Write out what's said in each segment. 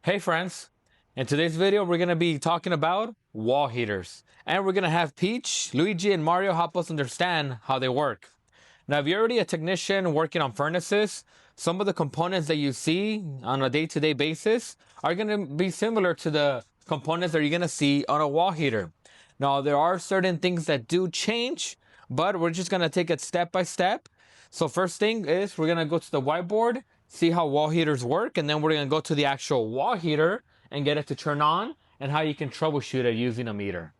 Hey friends, in today's video we're going to be talking about wall heaters, and we're going to have Peach, Luigi, and Mario help us understand how they work. Now if you're already a technician working on furnaces, some of the components that you see on a day-to-day basis are going to be similar to the components that you're going to see on a wall heater. Now there are certain things that do change, but we're just going to take it step by step. So first thing is we're going to go to the whiteboard, see how wall heaters work, and then we're going to go to the actual wall heater and get it to turn on and how you can troubleshoot it using a meter.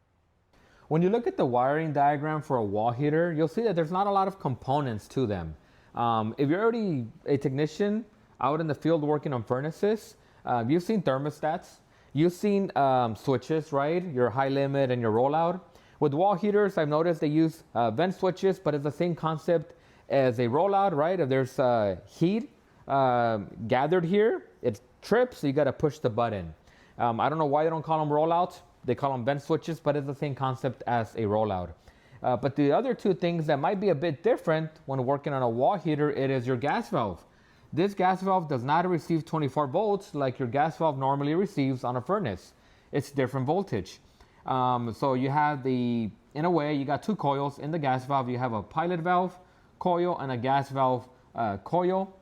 When you look at the wiring diagram for a wall heater, you'll see that there's not a lot of components to them. If you're already a technician out in the field working on furnaces, you've seen thermostats, you've seen switches, right? Your high limit and your rollout. With wall heaters, I've noticed they use vent switches, but it's the same concept as a rollout, right? If there's heat gathered here, it trips, so you got to push the button. I don't know why they don't call them rollouts. They call them vent switches, but it's the same concept as a rollout. But the other two things that might be a bit different when working on a wall heater, it is your gas valve. This gas valve does not receive 24 volts like your gas valve normally receives on a furnace. It's different voltage. So you have in a way, you got two coils in the gas valve. You have a pilot valve coil and a gas valve coil.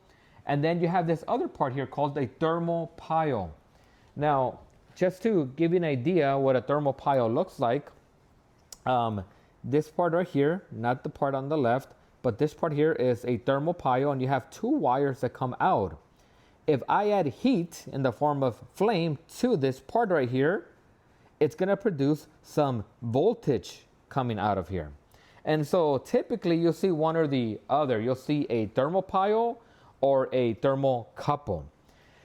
And then you have this other part here called a thermopile. Now, just to give you an idea what a thermopile looks like, this part right here, not the part on the left, but this part here is a thermopile, and you have two wires that come out. If I add heat in the form of flame to this part right here, it's going to produce some voltage coming out of here. And so typically you'll see one or the other. You'll see a thermopile or a thermocouple.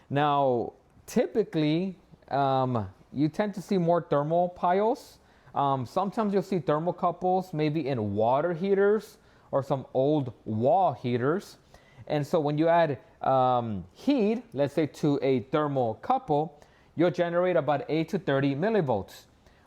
Now, typically, you tend to see more thermopiles. Sometimes you'll see thermocouples maybe in water heaters or some old wall heaters. And so when you add heat, let's say to a thermocouple, you'll generate about 8 to 30 millivolts.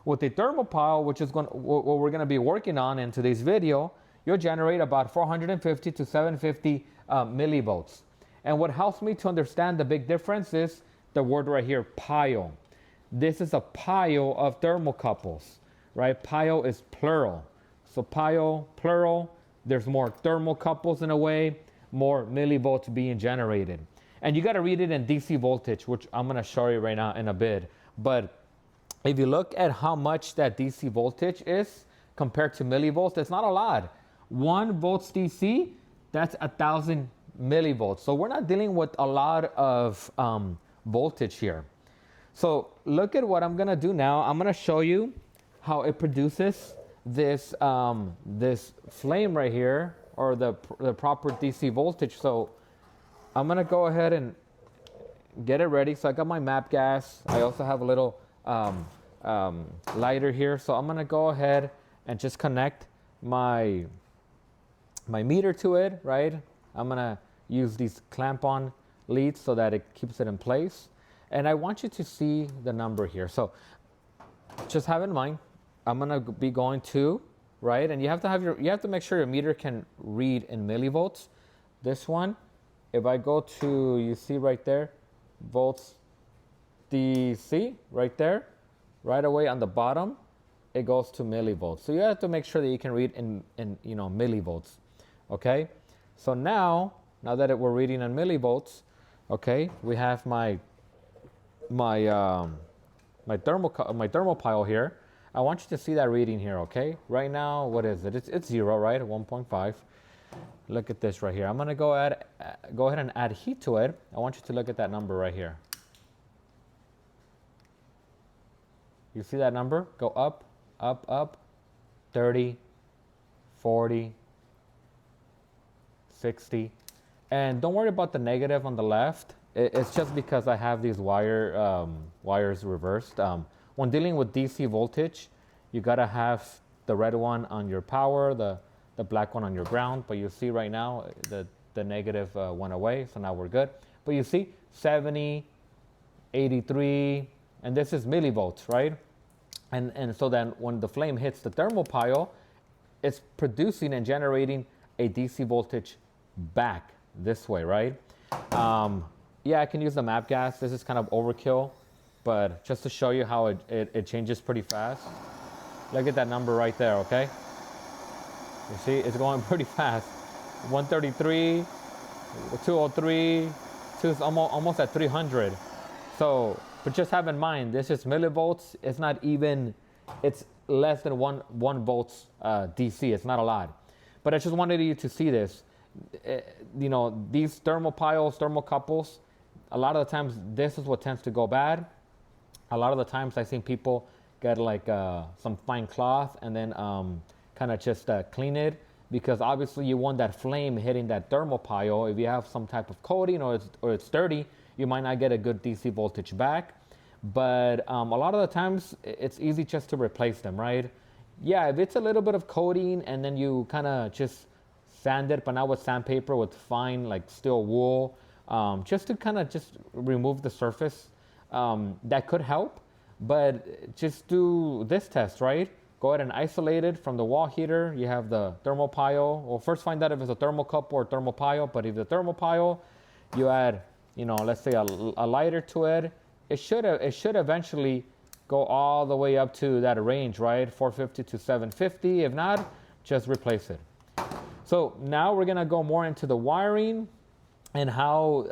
With a thermopile, which is what we're going to be working on in today's video, you'll generate about 450 to 750 millivolts. And what helps me to understand the big difference is the word right here, pile. This is a pile of thermocouples, right? Pile is plural. So pile, plural, there's more thermocouples in a way, more millivolts being generated. And you got to read it in DC voltage, which I'm going to show you right now in a bit. But if you look at how much that DC voltage is compared to millivolts, it's not a lot. 1 volts DC, that's 1,000 millivolts. So we're not dealing with a lot of voltage here. So look at what I'm going to do now. I'm going to show you how it produces this this flame right here, or the proper DC voltage. So I'm going to go ahead and get it ready. So I got my map gas. I also have a little lighter here. So I'm going to go ahead and just connect my meter to it, right? I'm going to use these clamp-on leads so that it keeps it in place. And I want you to see the number here. So just have in mind, I'm going to be going to, right? And you have to make sure your meter can read in millivolts. This one, if I go to, you see right there, volts DC right there, right away on the bottom, it goes to millivolts. So you have to make sure that you can read in millivolts. Okay, so now that we're reading in millivolts, okay, we have my thermopile here. I want you to see that reading here. Okay, right now, what is it? It's 0, right? 1.5. Look at this right here. I'm gonna go ahead and add heat to it. I want you to look at that number right here. You see that number? Go up, up, up, 30, 40, 60. And don't worry about the negative on the left. It's just because I have these wires reversed. When dealing with DC voltage, you gotta have the red one on your power, the black one on your ground. But you see right now, the negative went away, so now we're good. But you see 70, 83, and this is millivolts, right? And so then when the flame hits the thermopile, it's producing and generating a DC voltage back this way, right? Yeah, I can use the map gas. This is kind of overkill, but just to show you how it changes pretty fast. Look at that number right there, okay? You see, it's going pretty fast. 133, 203, almost at 300. So, but just have in mind, this is millivolts. It's not even, it's less than one volts DC. It's not a lot. But I just wanted you to see this. You know, these thermopiles, thermocouples, a lot of the times this is what tends to go bad. A lot of the times I've seen people get like some fine cloth and then kind of just clean it, because obviously you want that flame hitting that thermopile. If you have some type of coating or it's dirty, you might not get a good DC voltage back. But a lot of the times it's easy just to replace them, right? Yeah, if it's a little bit of coating and then you kind of just sand it, but not with sandpaper, with fine like steel wool, just to kind of just remove the surface, that could help. But just do this test, right? Go ahead and isolate it from the wall heater. You have the thermopile. Well, first find out if it's a thermocouple or thermopile. But if the thermopile, you add, you know, let's say a lighter to it. It should eventually go all the way up to that range, right? 450 to 750. If not, just replace it. So now we're gonna go more into the wiring and how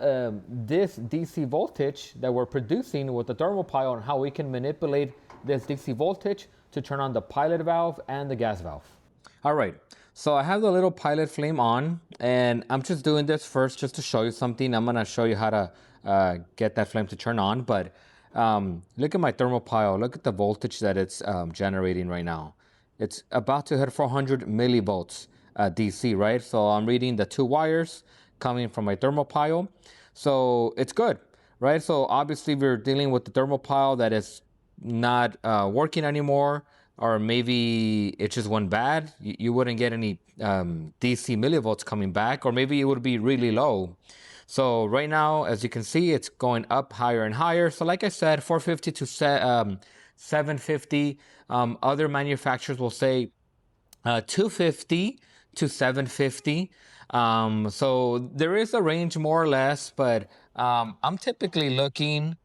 this DC voltage that we're producing with the thermopile, and how we can manipulate this DC voltage to turn on the pilot valve and the gas valve. All right, so I have the little pilot flame on, and I'm just doing this first just to show you something. I'm gonna show you how to get that flame to turn on, but look at my thermopile. Look at the voltage that it's generating right now. It's about to hit 400 millivolts DC, right? So I'm reading the 2 wires coming from my thermopile. So it's good, right? So obviously we're dealing with the thermopile that is not working anymore, or maybe it just went bad. You wouldn't get any DC millivolts coming back, or maybe it would be really low. So right now, as you can see, it's going up higher and higher. So like I said, 450 to 750. Other manufacturers will say 250 to 750. So there is a range more or less, but I'm typically looking,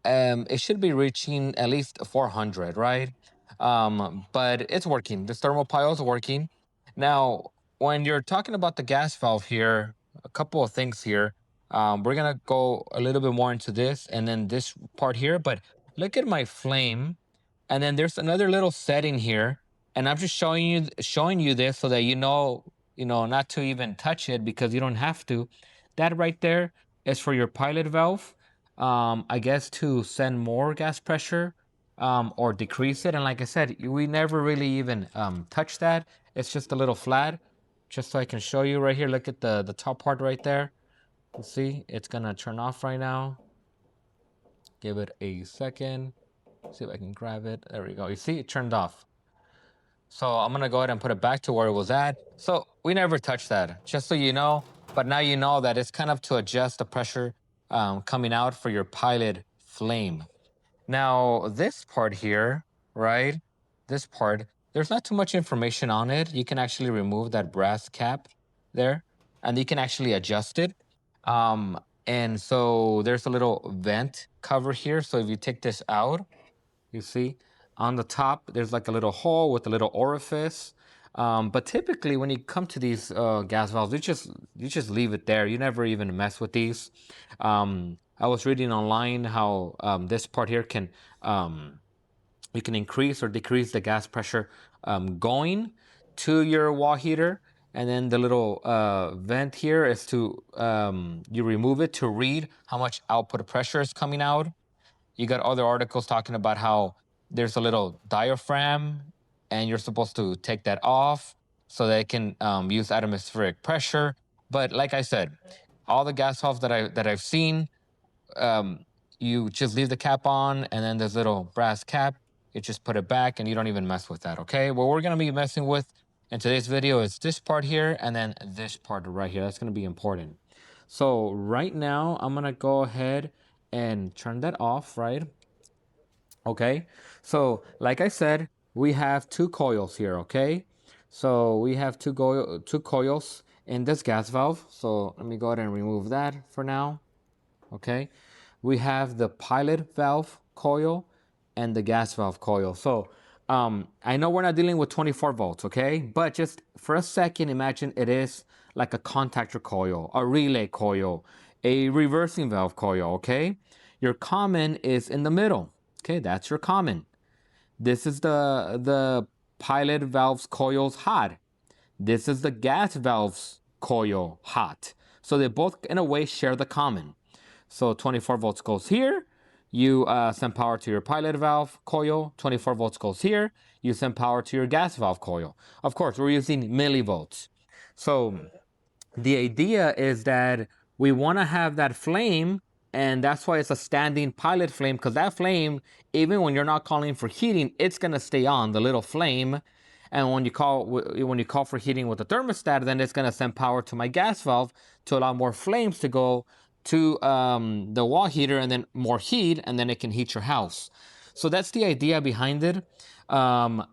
it should be reaching at least 400, right? But it's working. This thermopile is working. Now, when you're talking about the gas valve here, a couple of things here. We're gonna go a little bit more into this and then this part here, but look at my flame. And then there's another little setting here, and I'm just showing you this so that you know not to even touch it, because you don't have to. That right there is for your pilot valve, I guess, to send more gas pressure or decrease it. And like I said, we never really even touch that. It's just a little flat, just so I can show you right here. Look at the top part right there. You see, it's gonna turn off right now. Give it a second. See if I can grab it. There we go. You see, it turned off. So I'm gonna go ahead and put it back to where it was at. So we never touched that, just so you know. But now you know that it's kind of to adjust the pressure coming out for your pilot flame. Now this part here, right? This part, there's not too much information on it. You can actually remove that brass cap there, and you can actually adjust it. And so there's a little vent cover here. So if you take this out, you see on the top, there's like a little hole with a little orifice. But typically when you come to these gas valves, you just leave it there. You never even mess with these. I was reading online how this part here can, you can increase or decrease the gas pressure going to your wall heater. And then the little vent here is to, you remove it to read how much output pressure is coming out. You got other articles talking about how there's a little diaphragm and you're supposed to take that off so that it can use atmospheric pressure. But like I said, all the gas valves that I've seen, you just leave the cap on, and then this little brass cap, you just put it back and you don't even mess with that, okay? What we're gonna be messing with in today's video is this part here and then this part right here. That's gonna be important. So right now, I'm gonna go ahead and turn that off, right? Okay, so like I said, we have 2 coils here, okay? So we have two coils in this gas valve. So let me go ahead and remove that for now. okay, we have the pilot valve coil and the gas valve coil. So I know we're not dealing with 24 volts, okay? But just for a second, imagine it is like a contactor coil, a relay coil, a reversing valve coil, okay? Your common is in the middle, okay? That's your common. This is the pilot valves coils hot. This is the gas valves coil hot. So they both in a way share the common. So 24 volts goes here. You send power to your pilot valve coil. 24 volts goes here. You send power to your gas valve coil. Of course, we're using millivolts. So the idea is that we want to have that flame, and that's why it's a standing pilot flame, because that flame, even when you're not calling for heating, it's going to stay on, the little flame. And when you call for heating with the thermostat, then it's going to send power to my gas valve to allow more flames to go to the wall heater, and then more heat, and then it can heat your house. So that's the idea behind it. I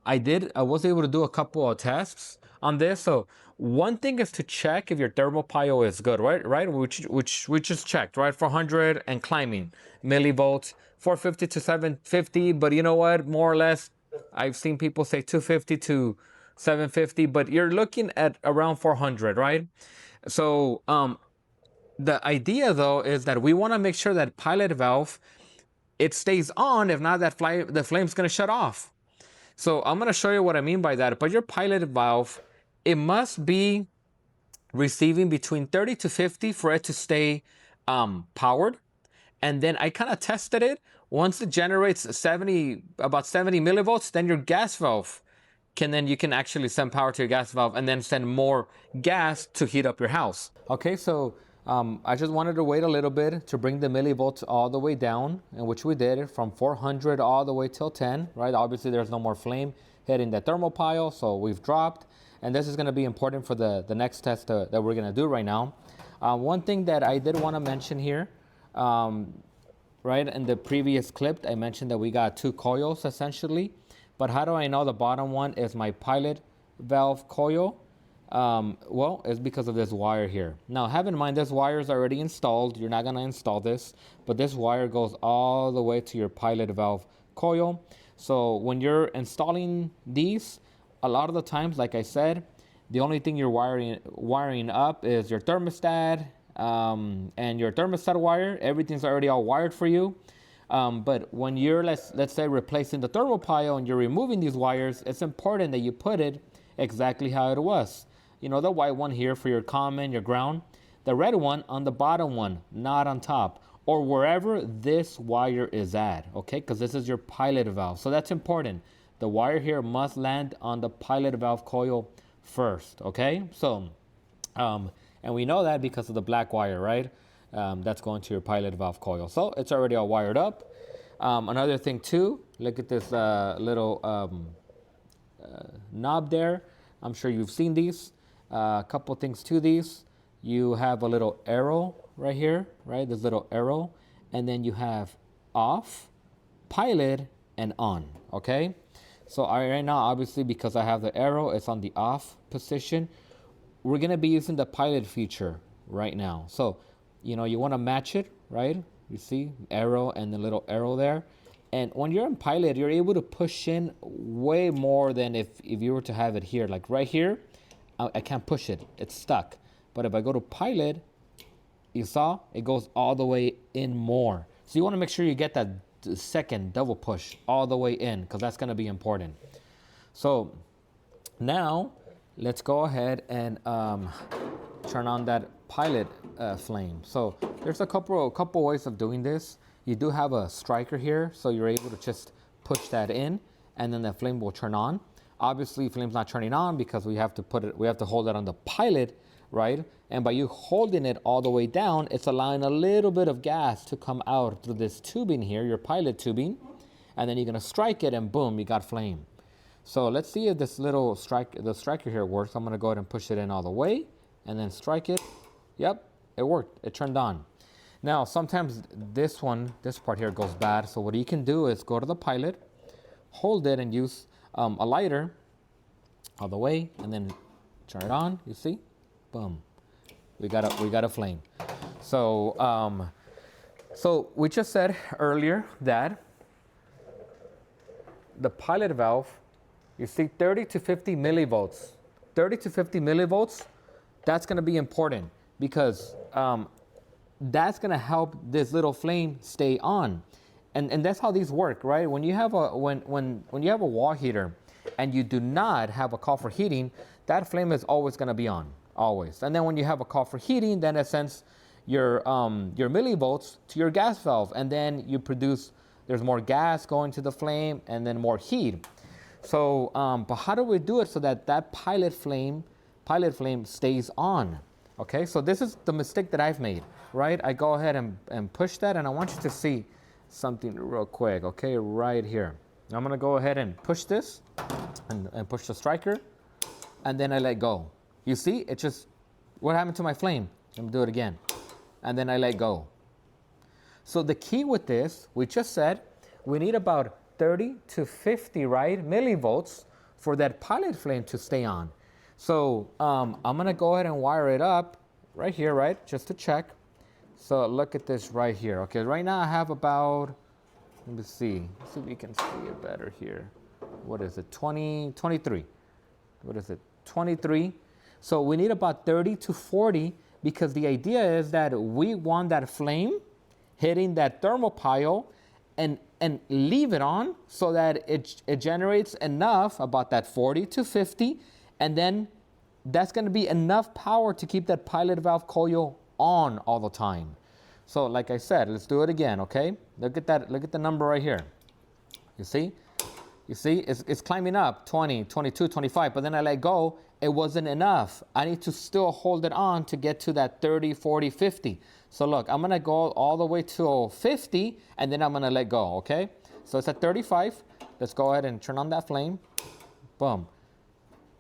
was able to do a couple of tests on this. So one thing is to check if your thermopile is good, right? Which we just checked, right? 400 and climbing millivolts, 450 to 750. But you know what? More or less, I've seen people say 250 to 750, but you're looking at around 400, right? So the idea though is that we want to make sure that pilot valve, it stays on. If not, the flame's going to shut off. So I'm going to show you what I mean by that. But your pilot valve, it must be receiving between 30 to 50 for it to stay powered. And then I kind of tested it. Once it generates about 70 millivolts, then your gas valve you can actually send power to your gas valve and then send more gas to heat up your house. Okay, so I just wanted to wait a little bit to bring the millivolts all the way down, and which we did from 400 all the way till 10, right? Obviously there's no more flame hitting the thermopile, so we've dropped. And this is going to be important for the next test that we're going to do right now. One thing that I did want to mention here, right, in the previous clip, I mentioned that we got two coils essentially. But how do I know the bottom one is my pilot valve coil? Well, it's because of this wire here. Now, have in mind, this wire is already installed. You're not going to install this, but this wire goes all the way to your pilot valve coil. So when you're installing these, a lot of the times, like I said, the only thing you're wiring up is your thermostat and your thermostat wire. Everything's already all wired for you. But when you're, let's say, replacing the thermopile and you're removing these wires, it's important that you put it exactly how it was. You know, the white one here for your common, your ground, the red one on the bottom one, not on top, or wherever this wire is at, okay? Because this is your pilot valve. So that's important. The wire here must land on the pilot valve coil first, okay? So, and we know that because of the black wire, right? That's going to your pilot valve coil. So it's already all wired up. Another thing too, look at this little knob there. I'm sure you've seen these. A couple things to these. You have a little arrow right here, right? This little arrow. And then you have off, pilot, and on, okay? So right now, obviously, because I have the arrow, it's on the off position. We're going to be using the pilot feature right now. So, you know, you want to match it, right? You see arrow and the little arrow there. And when you're in pilot, you're able to push in way more than if you were to have it here. Like right here, I can't push it. It's stuck. But if I go to pilot, you saw it goes all the way in more. So you want to make sure you get that second double push all the way in, because that's going to be important. So now let's go ahead and turn on that pilot flame. So there's a couple ways of doing this. You do have a striker here, so you're able to just push that in, and then the flame will turn on. Obviously, flame's not turning on because we have to hold it on the pilot, right? And by you holding it all the way down, it's allowing a little bit of gas to come out through this tubing here, your pilot tubing, and then you're gonna strike it, and boom, you got flame. So let's see if this little the striker here works. I'm gonna go ahead and push it in all the way, and then strike it. Yep, it worked. It turned on. Now, sometimes this part here goes bad. So what you can do is go to the pilot, hold it, and use a lighter all the way, and then turn it on. You see, boom, we got a flame. So So we just said earlier that the pilot valve, you see 30 to 50 millivolts. 30 to 50 millivolts, that's going to be important because that's going to help this little flame stay on. And that's how these work, right? When you have a when you have a wall heater and you do not have a call for heating, that flame is always going to be on, always. And then when you have a call for heating, then it sends your millivolts to your gas valve, and then you produce, there's more gas going to the flame and then more heat. So, but how do we do it so that that pilot flame stays on? Okay, so this is the mistake that I've made, right? I go ahead and push that, and I want you to see something real quick, okay, right here. I'm gonna go ahead and push this and push the striker, and then I let go. You see, it just, what happened to my flame? Let me do it again. And then I let go. So the key with this, we just said, we need about 30 to 50, right, millivolts for that pilot flame to stay on. So I'm gonna go ahead and wire it up right here, right, just to check. So look at this right here. Okay, right now I have about, let me see if we can see it better here. What is it, 23. What is it, 23? So we need about 30 to 40 because the idea is that we want that flame hitting that thermopile and leave it on so that it generates enough, about that 40 to 50, and then that's going to be enough power to keep that pilot valve coil on all the time. So like I said, let's do it again, okay? Look at that, look at the number right here. You see? You see, it's climbing up, 20, 22, 25, but then I let go, it wasn't enough. I need to still hold it on to get to that 30, 40, 50. So look, I'm gonna go all the way to 50, and then I'm gonna let go, okay? So it's at 35. Let's go ahead and turn on that flame. Boom.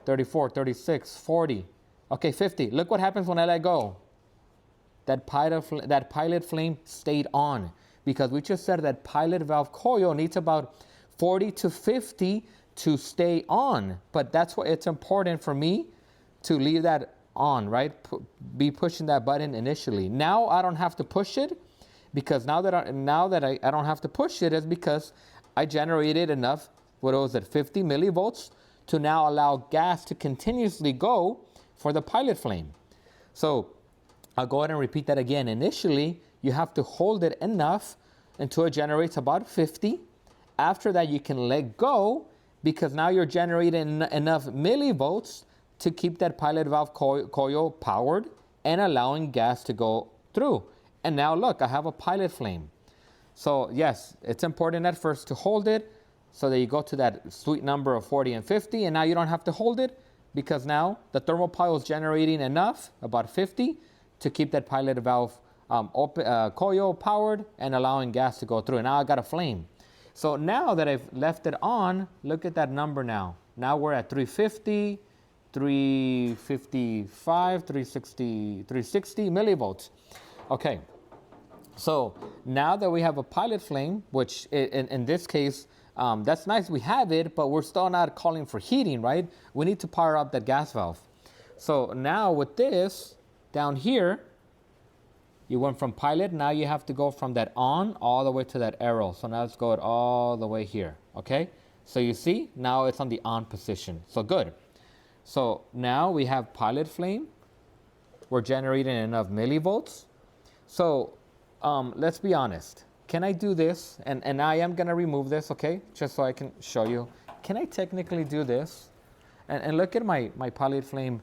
34, 36, 40. Okay, 50. Look what happens when I let go. That pilot flame stayed on because we just said that pilot valve coil needs about 40 to 50 to stay on. But that's why it's important for me to leave that on, right? Be pushing that button initially. Now I don't have to push it because now that I don't have to push it is because I generated enough, what was it, 50 millivolts to now allow gas to continuously go for the pilot flame. So I'll go ahead and repeat that again. Initially, you have to hold it enough until it generates about 50. After that, you can let go because now you're generating enough millivolts to keep that pilot valve coil powered and allowing gas to go through. And now look, I have a pilot flame. So yes, it's important at first to hold it so that you go to that sweet number of 40 and 50, and now you don't have to hold it because now the thermopile is generating enough, about 50, to keep that pilot valve coil powered and allowing gas to go through. And now I got a flame. So now that I've left it on, look at that number now. Now we're at 350, 355, 360 millivolts. Okay, so now that we have a pilot flame, which in this case, that's nice, we have it, but we're still not calling for heating, right? We need to power up that gas valve. So now with this, down here, you went from pilot, now you have to go from that on all the way to that arrow. So now let's go all the way here, okay? So you see, now it's on the on position, so good. So now we have pilot flame, we're generating enough millivolts. So let's be honest, can I do this? And I am gonna remove this, okay? Just so I can show you. Can I technically do this? And look at my pilot flame,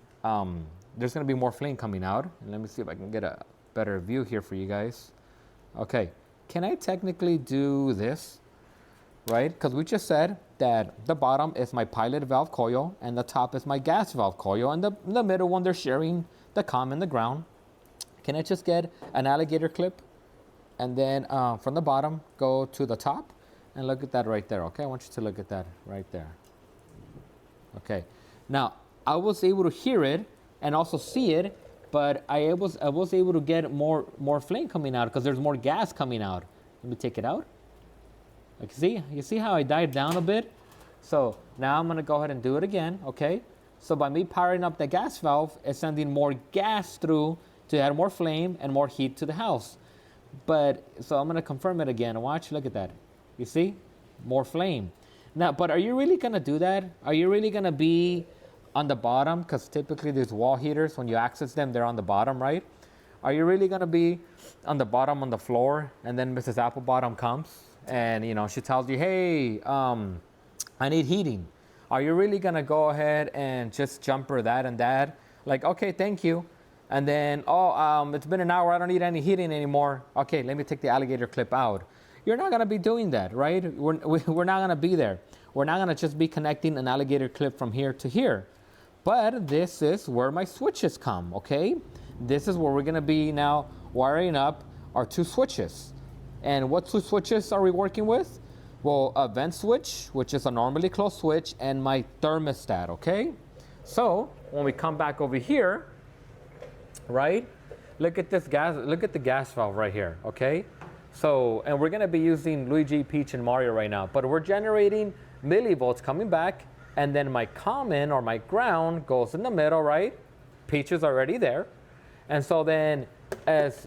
there's gonna be more flame coming out. And let me see if I can get a better view here for you guys. Okay, can I technically do this, right? Because we just said that the bottom is my pilot valve coil and the top is my gas valve coil, and the middle one, they're sharing the comm and the ground. Can I just get an alligator clip and then from the bottom go to the top and look at that right there, okay? I want you to look at that right there. Okay, now I was able to hear it and also see it, but I was able to get more flame coming out because there's more gas coming out. Let me take it out. Like, you see how I died down a bit? So now I'm gonna go ahead and do it again, okay? So by me powering up the gas valve, it's sending more gas through to add more flame and more heat to the house. But so I'm gonna confirm it again. Watch, look at that. You see, more flame. Now, but are you really gonna do that? Are you really gonna be on the bottom? Because typically these wall heaters, when you access them, they're on the bottom, right? Are you really gonna be on the bottom on the floor, and then Mrs. Applebottom comes and she tells you, hey, I need heating. Are you really gonna go ahead and just jump her that and that? Like, okay, thank you. And then, it's been an hour, I don't need any heating anymore. Okay, let me take the alligator clip out. You're not gonna be doing that, right? We're not gonna be there. We're not gonna just be connecting an alligator clip from here to here. But this is where my switches come, okay? This is where we're gonna be now wiring up our two switches. And what two switches are we working with? Well, a vent switch, which is a normally closed switch, and my thermostat, okay? So when we come back over here, right? Look at this gas, look at the gas valve right here, okay? So, and we're gonna be using Luigi, Peach, and Mario right now, but we're generating millivolts coming back, and then my common or my ground goes in the middle, right? Peach is already there. And so then as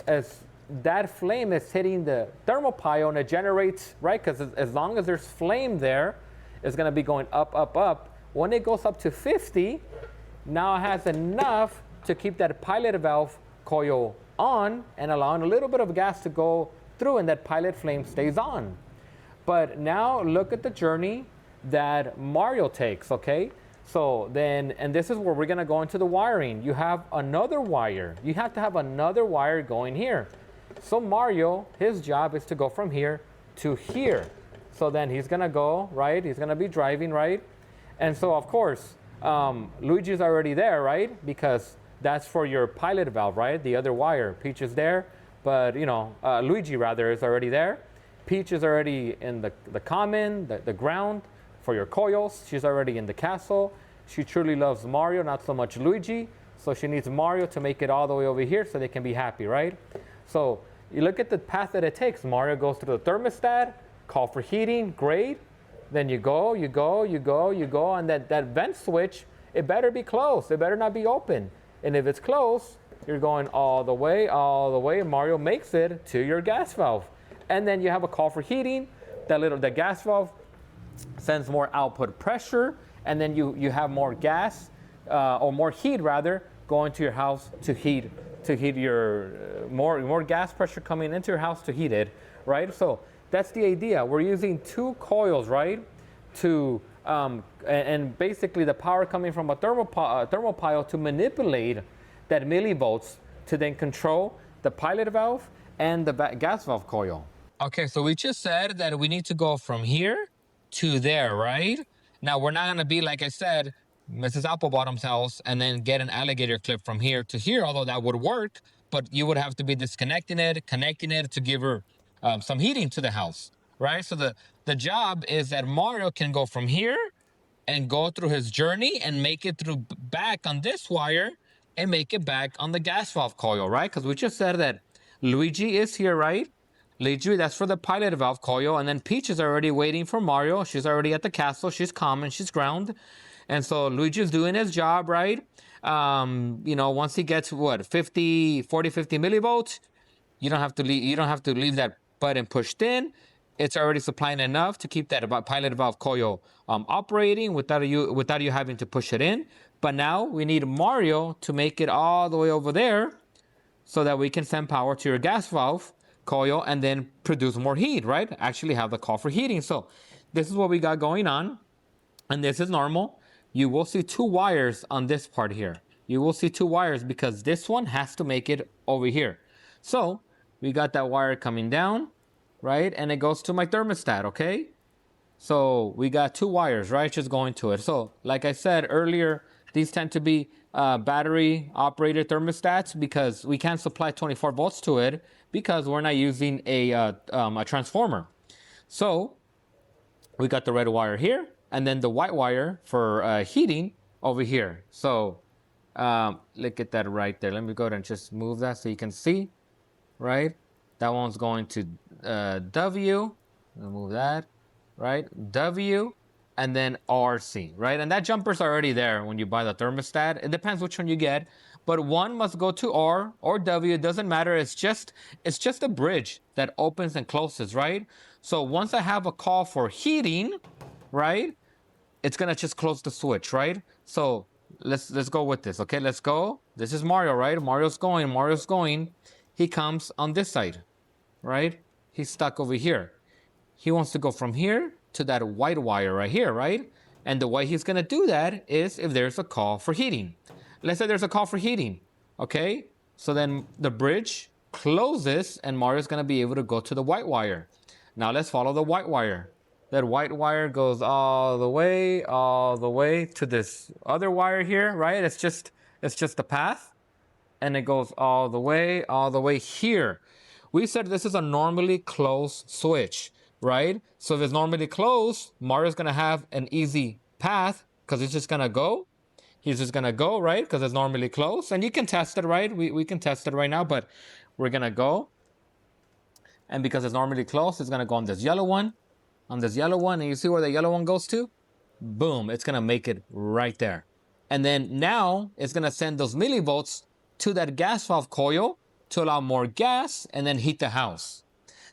that flame is hitting the thermopile and it generates, right? Because as long as there's flame there, it's gonna be going up, up, up. When it goes up to 50, now it has enough to keep that pilot valve coil on and allowing a little bit of gas to go through, and that pilot flame stays on. But now look at the journey that Mario takes, okay? So then, and this is where we're gonna go into the wiring. You have another wire. You have to have another wire going here. So Mario, his job is to go from here to here. So then he's gonna go, right? He's gonna be driving, right? And so of course, Luigi's already there, right? Because that's for your pilot valve, right? The other wire. Peach is there, but Luigi rather is already there. Peach is already in the common, the ground for your coils. She's already in the castle. She truly loves Mario, not so much Luigi. So she needs Mario to make it all the way over here so they can be happy, right? So you look at the path that it takes. Mario goes through the thermostat, call for heating, great. Then you go, and that vent switch, it better be closed. It better not be open. And if it's closed, you're going all the way, and Mario makes it to your gas valve. And then you have a call for heating. The gas valve sends more output pressure, and then you have more gas, or more heat rather, going to your house to heat your more gas pressure coming into your house to heat it, right? So that's the idea. We're using two coils, right? To and basically the power coming from a thermopile to manipulate that millivolts to then control the pilot valve and the gas valve coil. Okay, so we just said that we need to go from here to there, right? Now we're not gonna be, like I said, Mrs. Applebottom's house and then get an alligator clip from here to here, although that would work, but you would have to be disconnecting it, connecting it to give her some heating to the house, right? So the job is that Mario can go from here and go through his journey and make it through back on this wire and make it back on the gas valve coil, right? Because we just said that Luigi is here, right? Luigi, that's for the pilot valve coil, and then Peach is already waiting for Mario. She's already at the castle. She's common. She's ground. And so Luigi's doing his job, right? Once he gets 40, 50 millivolts, you don't have to leave that button pushed in. It's already supplying enough to keep that pilot valve coil operating without you having to push it in. But now we need Mario to make it all the way over there so that we can send power to your gas valve coil and then produce more heat, right? Actually have the call for heating. So this is what we got going on, and this is normal. You will see two wires on this part here. You will see two wires because this one has to make it over here. So we got that wire coming down, right? And it goes to my thermostat, okay? So we got two wires, right? Just going to it. So like I said earlier, these tend to be battery operated thermostats because we can't supply 24 volts to it because we're not using a transformer. So we got the red wire here and then the white wire for heating over here. So look at that right there. Let me go ahead and just move that so you can see, right? That one's going to W. I'll move that, right? W and then RC, right? And that jumper's already there when you buy the thermostat. It depends which one you get, but one must go to R or W. It doesn't matter. It's just a bridge that opens and closes, right? So once I have a call for heating, right, it's gonna just close the switch, right? So let's go with this. Okay, let's go. This is Mario, right? Mario's going. He comes on this side, right? He's stuck over here. He wants to go from here to that white wire right here, right? And the way he's gonna do that is if there's a call for heating. Let's say there's a call for heating, okay? So then the bridge closes and Mario's gonna be able to go to the white wire. Now let's follow the white wire. That white wire goes all the way to this other wire here, right? It's just a path, and it goes all the way here. We said this is a normally closed switch, right? So if it's normally closed, Mario's gonna have an easy path because it's just gonna go. He's just gonna go, right? Because it's normally closed, and you can test it, right? We can test it right now, but we're gonna go, and because it's normally closed, it's gonna go on this yellow one. And you see where the yellow one goes to? Boom, it's gonna make it right there. And then now it's gonna send those millivolts to that gas valve coil to allow more gas and then heat the house.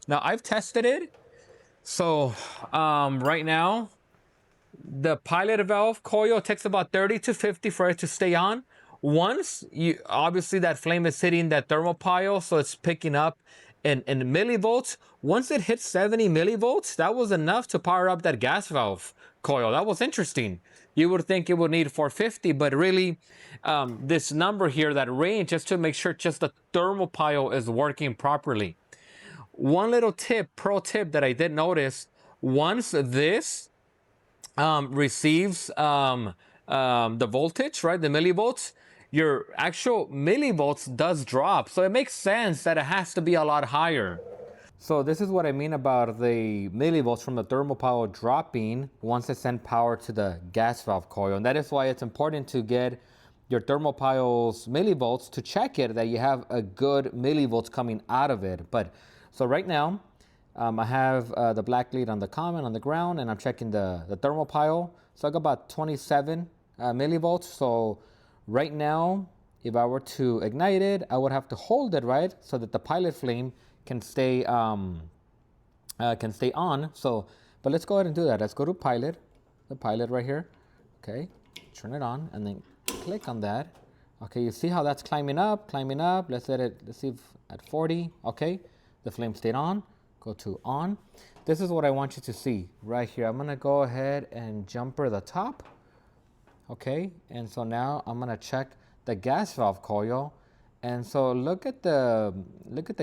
Now I've tested it. So right now, the pilot valve coil takes about 30 to 50 for it to stay on. Once obviously that flame is hitting that thermopile, so it's picking up in millivolts. Once it hits 70 millivolts, that was enough to power up that gas valve coil. That was interesting. You would think it would need 450, but really this number here, that range, just to make sure just the thermopile is working properly. One little pro tip that I did notice, once this receives the voltage, right, the millivolts, your actual millivolts does drop. So it makes sense that it has to be a lot higher. So this is what I mean about the millivolts from the thermopile dropping once I send power to the gas valve coil. And that is why it's important to get your thermopile's millivolts to check it, that you have a good millivolts coming out of it. But so right now, I have the black lead on the common, on the ground, and I'm checking the thermopile. So I got about 27 millivolts. So right now, if I were to ignite it, I would have to hold it, right, so that the pilot flame can stay on. So, but let's go ahead and do that. Let's go to pilot, the pilot right here. Okay, turn it on and then click on that. Okay, you see how that's climbing up. Let's set it. Let's see if at 40. Okay, the flame stayed on. Go to on. This is what I want you to see right here. I'm gonna go ahead and jumper the top. Okay, and so now I'm gonna check the gas valve coil. And so look at the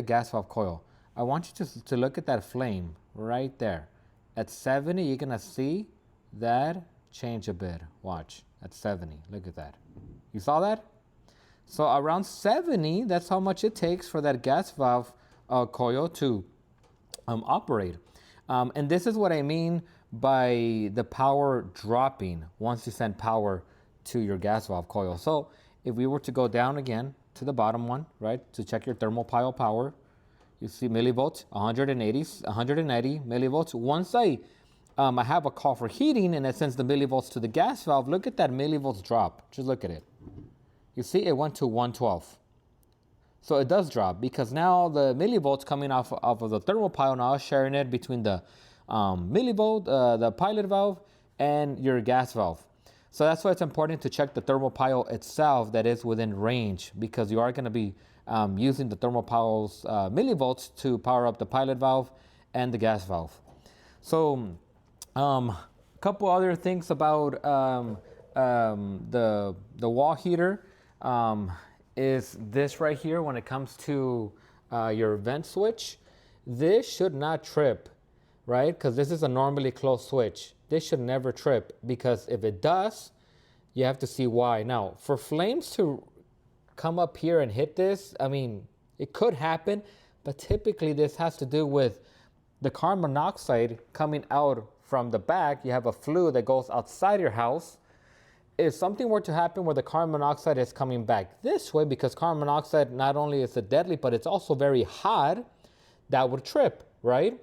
gas valve coil. I want you to look at that flame right there. At 70, you're gonna see that change a bit. Watch, at 70, look at that. You saw that? So around 70, that's how much it takes for that gas valve coil to operate. And this is what I mean by the power dropping once you send power to your gas valve coil. So if we were to go down again to the bottom one, right, to check your thermopile power, you see millivolts, 190 millivolts. Once I have a call for heating and it sends the millivolts to the gas valve, look at that millivolts drop. Just look at it. You see it went to 112. So it does drop because now the millivolts coming off of the thermopile now is sharing it between the millivolt, the pilot valve, and your gas valve. So that's why it's important to check the thermopile itself that is within range, because you are going to be using the thermopile's millivolts to power up the pilot valve and the gas valve. So a couple other things about the wall heater is this right here. When it comes to your vent switch, this should not trip, right? Because this is a normally closed switch. This should never trip, because if it does, you have to see why. Now, for flames to come up here and hit this, I mean, it could happen, but typically this has to do with the carbon monoxide coming out from the back. You have a flue that goes outside your house. If something were to happen where the carbon monoxide is coming back this way, because carbon monoxide not only is it deadly, but it's also very hot, that would trip, right?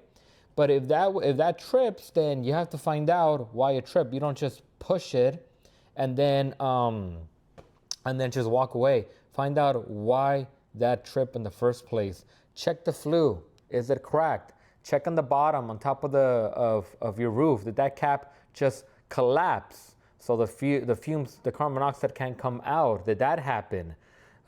But if that trips, then you have to find out why it tripped. You don't just push it and then just walk away. Find out why that trip in the first place. Check the flue. Is it cracked? Check on the bottom, on top of of your roof. Did that cap just collapse so the fumes, the carbon monoxide can't come out? Did that happen?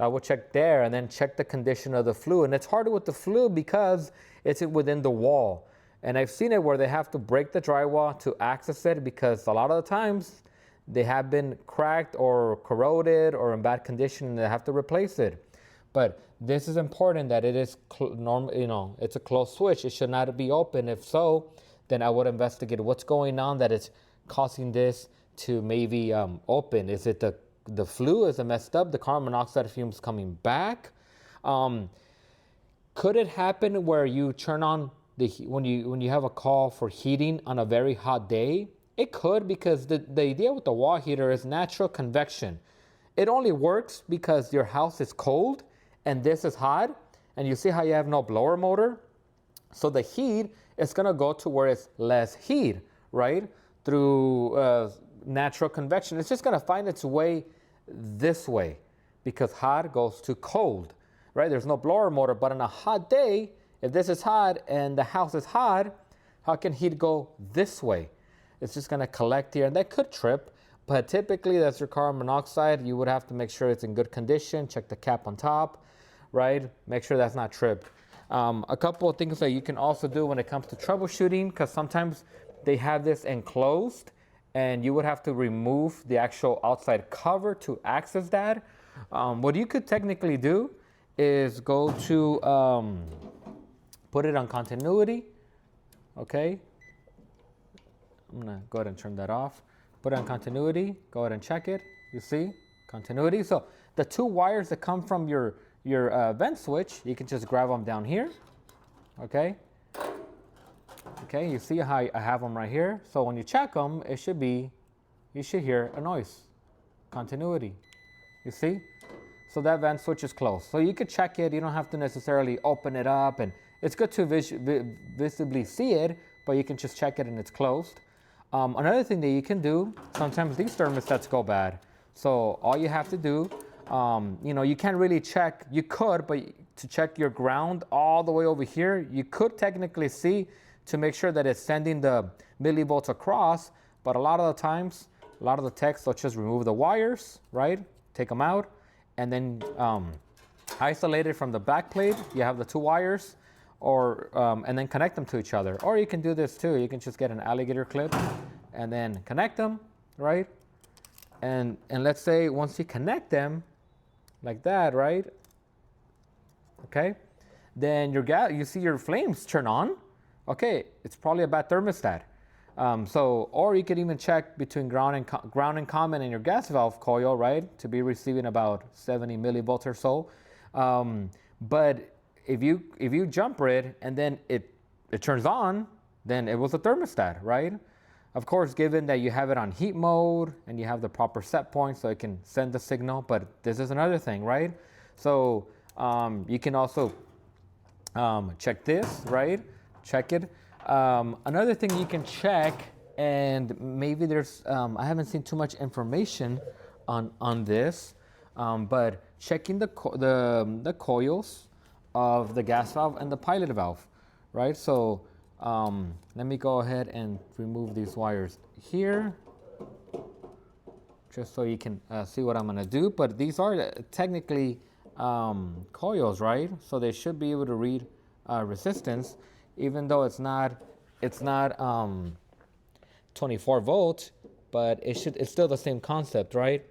I will check there, and then check the condition of the flue. And it's harder with the flue because it's within the wall. And I've seen it where they have to break the drywall to access it, because a lot of the times they have been cracked or corroded or in bad condition, and they have to replace it. But this is important that it is normal, it's a closed switch. It should not be open. If so, then I would investigate what's going on that is causing this to maybe open. Is it the flue? Is it messed up? The carbon monoxide fumes coming back? Could it happen where you turn on when you have a call for heating on a very hot day? It could, because the idea with the wall heater is natural convection. It only works because your house is cold and this is hot, and you see how you have no blower motor? So the heat is gonna go to where it's less heat, right? Through natural convection. It's just gonna find its way this way, because hot goes to cold, right? There's no blower motor, but on a hot day, if this is hot and the house is hot, how can heat go this way? It's just gonna collect here, and that could trip. But typically that's your carbon monoxide. You would have to make sure it's in good condition. Check the cap on top, right? Make sure that's not tripped. A couple of things that you can also do when it comes to troubleshooting, because sometimes they have this enclosed and you would have to remove the actual outside cover to access that. What you could technically do is go to, put it on continuity, okay? I'm gonna go ahead and turn that off. Put it on continuity, go ahead and check it. You see, continuity. So the two wires that come from your vent switch, you can just grab them down here, okay? Okay, you see how I have them right here. So when you check them, you should hear a noise, continuity, you see? So that vent switch is closed. So you could check it, you don't have to necessarily open it up, and it's good to visibly see it, but you can just check it and it's closed. Another thing that you can do, sometimes these thermostats go bad. So all you have to do, you can't really check, you could, but to check your ground all the way over here, you could technically see to make sure that it's sending the millivolts across, but a lot of the times, a lot of the techs will just remove the wires, right? Take them out, and then isolate it from the back plate. You have the two wires, and then connect them to each other. Or you can do this too. You can just get an alligator clip and then connect them, right? And let's say once you connect them like that, right? Okay, then you see your flames turn on. Okay, it's probably a bad thermostat. Or you could even check between ground and common and your gas valve coil, right? To be receiving about 70 millivolts or so. But if you jumper it and then it turns on, then it was a thermostat, right? Of course, given that you have it on heat mode and you have the proper set point so it can send the signal, but this is another thing, right? So you can also check this, right? Check it. Another thing you can check, and maybe there's, I haven't seen too much information on this, but checking the coils of the gas valve and the pilot valve, right? So let me go ahead and remove these wires here, just so you can see what I'm gonna do. But these are technically coils, right? So they should be able to read resistance, even though it's not 24 volts, but it's still the same concept, right?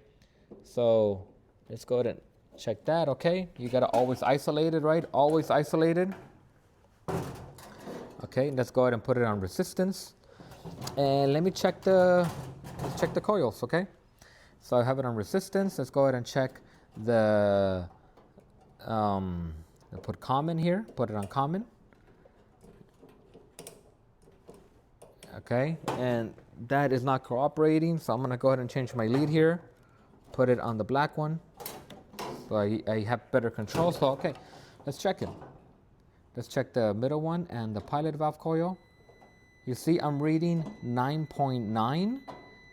So let's go ahead and check that. Okay, you gotta always isolate it, right? Always isolated. Okay, let's go ahead and put it on resistance, and let me check the coils. Okay, so I have it on resistance. Let's go ahead and check put common here. Put it on common. Okay, and that is not cooperating, so I'm gonna go ahead and change my lead here. Put it on the black one, so I have better control. So okay, let's check it. Let's check the middle one and the pilot valve coil. You see I'm reading 9.9,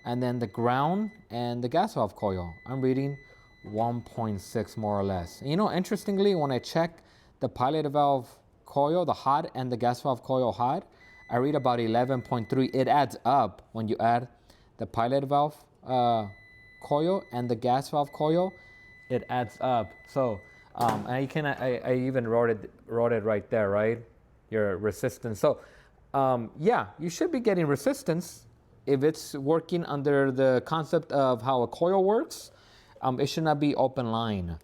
and then the ground and the gas valve coil, I'm reading 1.6 more or less. You know, interestingly, when I check the pilot valve coil, the hot, and the gas valve coil hot, I read about 11.3. It adds up when you add the pilot valve coil and the gas valve coil. It adds up. So and you can I even wrote it right there, right? Your resistance. So yeah, you should be getting resistance if it's working under the concept of how a coil works. It should not be open line.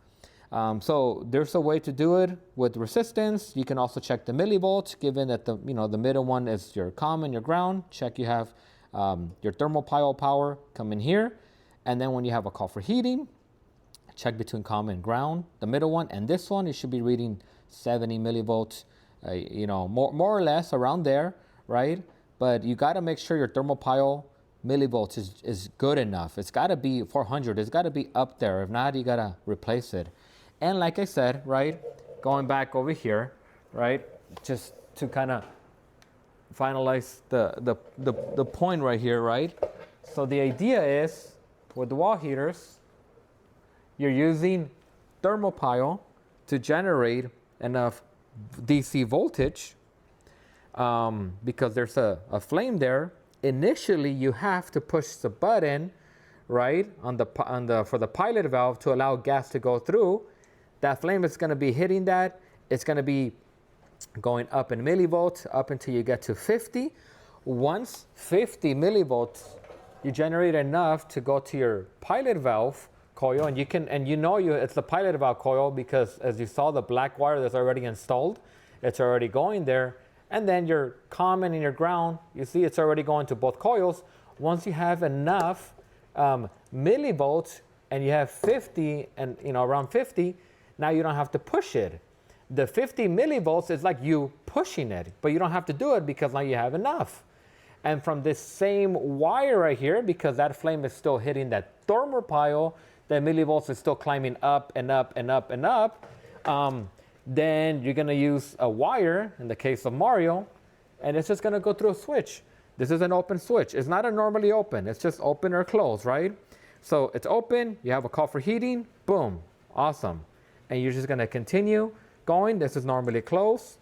So there's a way to do it with resistance. You can also check the millivolts, given that the middle one is your common, your ground. Check you have your thermopile power come in here, and then when you have a call for heating, check between common and ground, the middle one and this one. You should be reading 70 millivolts, more or less around there, right? But you got to make sure your thermopile millivolts is good enough. It's got to be 400. It's got to be up there. If not, you got to replace it. And like I said, right, going back over here, right, just to kind of finalize the point right here, right? So the idea is, with the wall heaters, you're using thermopile to generate enough DC voltage because there's a flame there. Initially, you have to push the button, right, for the pilot valve to allow gas to go through. That flame is going to be hitting that. It's going to be going up in millivolts up until you get to 50. Once 50 millivolts, you generate enough to go to your pilot valve coil, and it's the pilot valve coil because, as you saw, the black wire that's already installed, it's already going there. And then your common and your ground, you see it's already going to both coils. Once you have enough millivolts and you have 50 and around 50, now you don't have to push it. The 50 millivolts is like you pushing it, but you don't have to do it because now you have enough. And from this same wire right here, because that flame is still hitting that thermopile, the millivolts is still climbing up and up and up and up. Then you're going to use a wire, in the case of Mario, and it's just going to go through a switch. This is an open switch. It's not a normally open. It's just open or close, right? So it's open. You have a call for heating. Boom. Awesome. And you're just going to continue going. This is normally closed.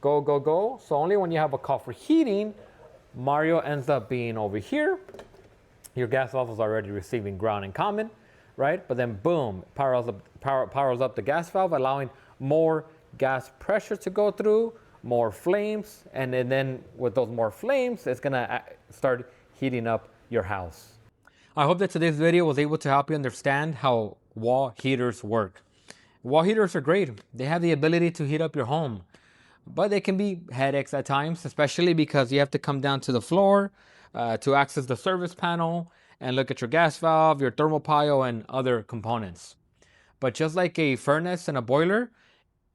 Go, go, go. So only when you have a call for heating, Mario ends up being over here. Your gas valve is already receiving ground and common, right? But then boom, powers up the gas valve, allowing more gas pressure to go through, more flames, and then with those more flames, it's gonna start heating up your house. I hope that today's video was able to help you understand how wall heaters work. Wall heaters are great. They have the ability to heat up your home, but they can be headaches at times, especially because you have to come down to the floor to access the service panel and look at your gas valve, your thermopile, and other components. But just like a furnace and a boiler,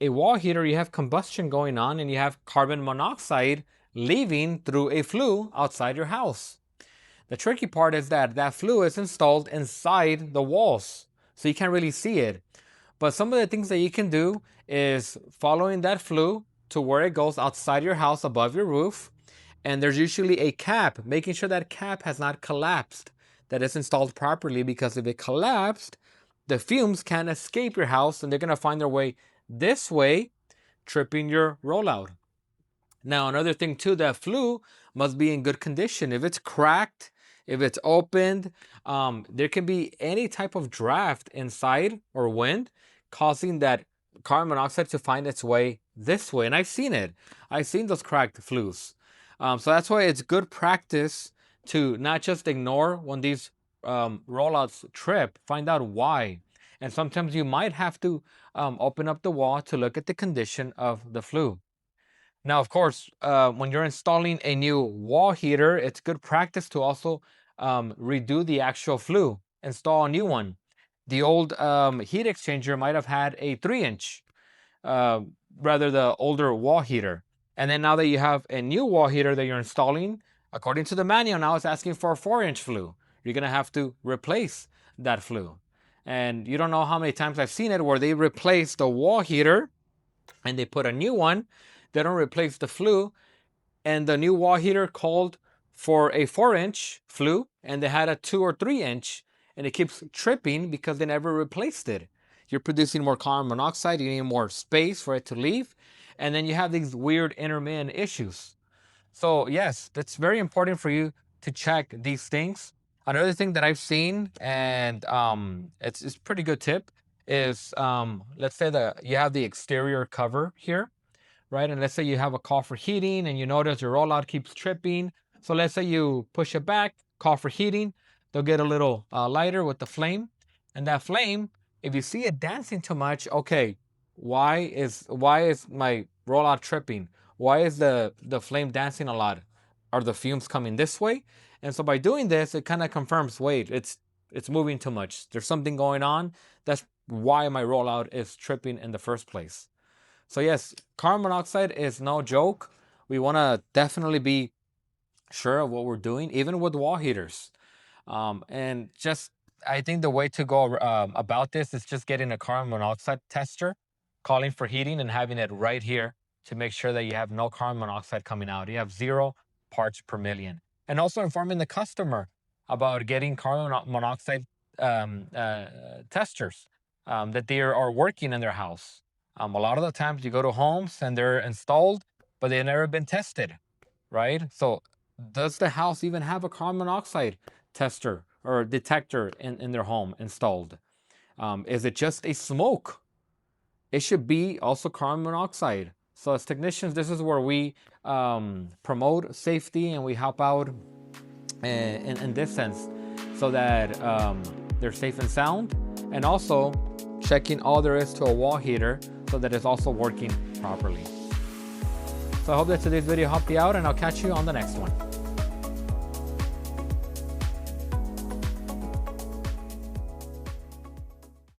a wall heater, you have combustion going on and you have carbon monoxide leaving through a flue outside your house. The tricky part is that that flue is installed inside the walls, so you can't really see it. But some of the things that you can do is following that flue to where it goes outside your house above your roof. And there's usually a cap, making sure that cap has not collapsed, that it's installed properly, because if it collapsed, the fumes can't escape your house and they're going to find their way this way, tripping your rollout. Now, another thing too, that flue must be in good condition. If it's cracked, if it's opened, there can be any type of draft inside or wind causing that carbon monoxide to find its way this way. And I've seen it. I've seen those cracked flues. So that's why it's good practice to not just ignore when these rollouts trip, find out why. And sometimes you might have to open up the wall to look at the condition of the flue. Now, of course, when you're installing a new wall heater, it's good practice to also redo the actual flue, install a new one. The old heat exchanger might have had a 3-inch, rather the older wall heater. And then now that you have a new wall heater that you're installing, according to the manual, now it's asking for a 4-inch flue. You're going to have to replace that flue. And you don't know how many times I've seen it where they replace the wall heater and they put a new one. They don't replace the flue, and the new wall heater called for a 4-inch flue and they had a 2 or 3-inch, and it keeps tripping because they never replaced it. You're producing more carbon monoxide, you need more space for it to leave, and then you have these weird intermittent issues. So yes, that's very important for you to check these things. Another thing that I've seen, and it's pretty good tip, is let's say that you have the exterior cover here, right? And let's say you have a call for heating and you notice your rollout keeps tripping. So let's say you push it back, call for heating, they'll get a little lighter with the flame. And that flame, if you see it dancing too much, okay, why is my rollout tripping? Why is the flame dancing a lot? Are the fumes coming this way? And so by doing this, it kind of confirms, wait, it's moving too much. There's something going on. That's why my rollout is tripping in the first place. So yes, carbon monoxide is no joke. We want to definitely be sure of what we're doing, even with wall heaters. And just, I think the way to go about this is just getting a carbon monoxide tester, calling for heating and having it right here to make sure that you have no carbon monoxide coming out. You have 0 parts per million. And also informing the customer about getting carbon monoxide testers that they are working in their house. A lot of the times you go to homes and they're installed, but they've never been tested, right? So does the house even have a carbon monoxide tester or detector in their home installed? Is it just a smoke? It should be also carbon monoxide. So as technicians, this is where we promote safety and we help out in this sense so that they're safe and sound, and also checking all there is to a wall heater so that it's also working properly. So I hope that today's video helped you out, and I'll catch you on the next one.